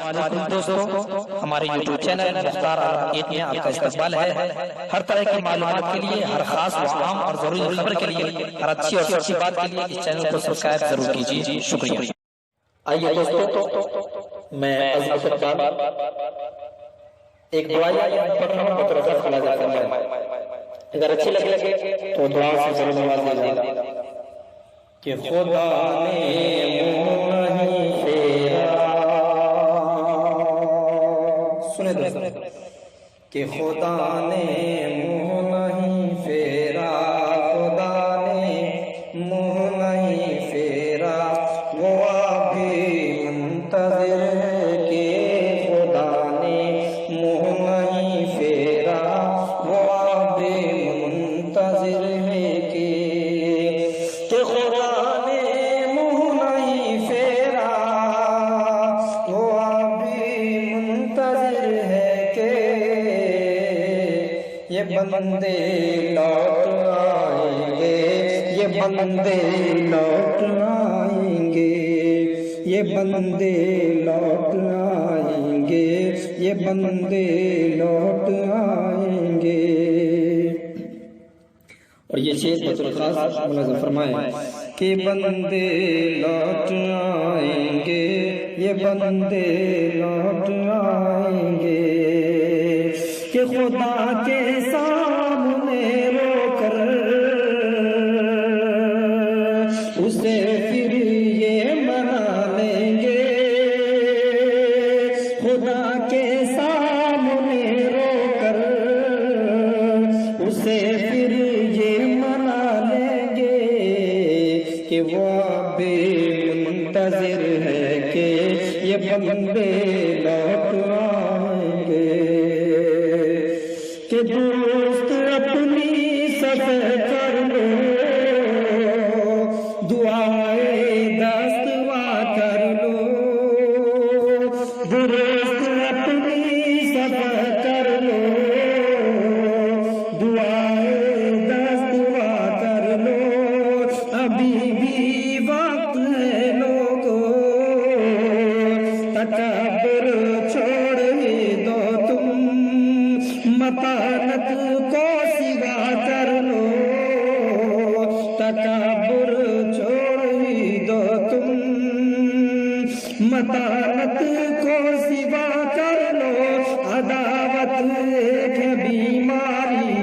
वालेकुम दोस्तों, हमारे YouTube चैनल मुख्तार आलम में आपका इस्तकबाल है। हर तरह की मालूमात के लिए, हर खास व आम और जरूरी खबर के लिए, हर अच्छी और सच्ची बात के लिए इस चैनल को सब्सक्राइब जरूर कीजिए। शुक्रिया। आइए दोस्तों, मैं अज़ीज़ इकबाल एक दुआ पढ़ रहा हूँ, तो रज़ा खिला फरमाए। अगर अच्छी लगे तो दुआ से जरूर नवाजिएगा कि खुदा ने मुँह नहीं फेरा, सुने दोस्तों, कि खुदा ने मुँह नहीं फेरा, खुदा ने मुँह नहीं फेरा, वो अभी मुंतज़िर है कि खुदा ने मुँह नहीं फेरा, वो अभी मुंतज़िर है कि खुदा ने मुँह नहीं फेरा, वो अभी मुंतज़िर है कि ये बंदे लौट आएंगे, ये बंदे लौट आएंगे, ये बंदे लौट आएंगे, ये बंदे लौट आएंगे। और ये शेर बतौर खास मुलाज़ा फरमाएं कि बंदे लौट आएंगे, ये बंदे लौट आएंगे, कि खुदा के सामने रोकर उसे फिर ये मना लेंगे, खुदा के सामने रोकर उसे फिर ये मना लेंगे कि वो अभी मुंतज़िर है कि ये बंदे लौट आएंगे। कि दोस्त अपनी सफ़र कर लो, दुआए दस्तवा कर लो, दोस्त अपनी सफ़र कर लो, दुआए दस्तवा कर लो, अभी भी वक्त है लोगों, तकब्बुर छोड़ ही दो तुम, मतानत को सिवा कर लो, तकब्बुर छोड़ ही दो तुम, मतानत को सिवा कर लो, अदावत एक बीमारी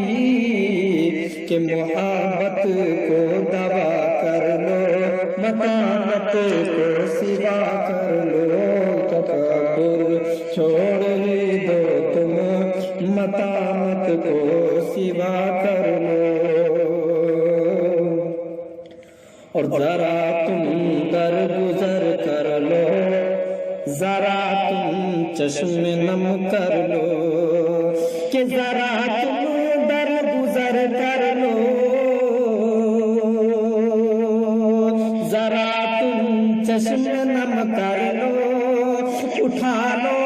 के मोहब्बत को दवा कर लो, मतानत को सिवा कर लो, तकब्बुर छोड़ ही दो तुम, मतानत को सिवा कर लो। और जरा तुम दर गुजर कर लो, जरा तुम चश्मे नम कर लो, कि जरा तुम दर गुजर कर लो, जरा तुम चश्मे नम कर लो, उठा लो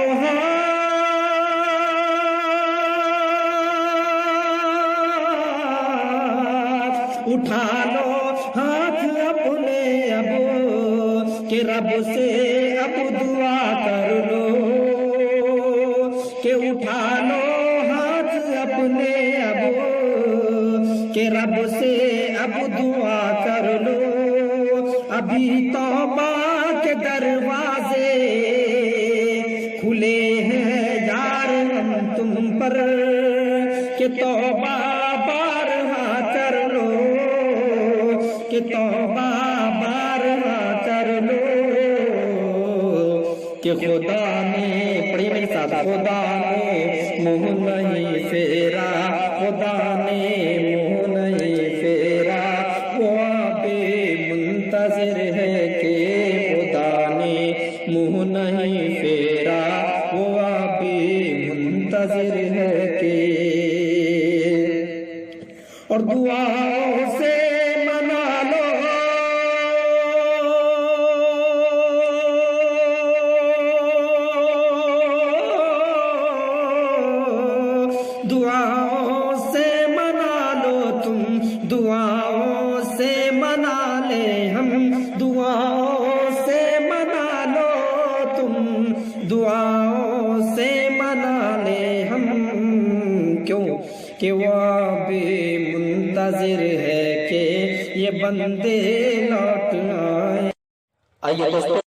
उठा लो हाथ अपने अब, कि रब से अब दुआ कर लो, कि उठा लो हाथ अपने अब, कि रब से अब दुआ कर लो, अभी तौबा के दरवाजे खुले हैं यार हम तुम पर, कि तौबा बारहा कर लो, कि तौबा बारहा कर लो, कि खुदा ने, पढ़िए मेरे साथ, खुदा ने मुँह नहीं फेरा, खुदा ने मुँह नहीं फेरा, वो अभी मुंतज़िर है कि खुदा ने मुँह नहीं फेरा, वो अभी मुंतज़िर है कि। और दुआओं से मना लो, दुआओं से मना लो तुम, दुआओं से मना ले हम, दुआओं से मना लो तुम, दुआ کہ وہ بھی منتظر ہے کہ یہ بندے لوٹ آئیں۔ آئیے دوستو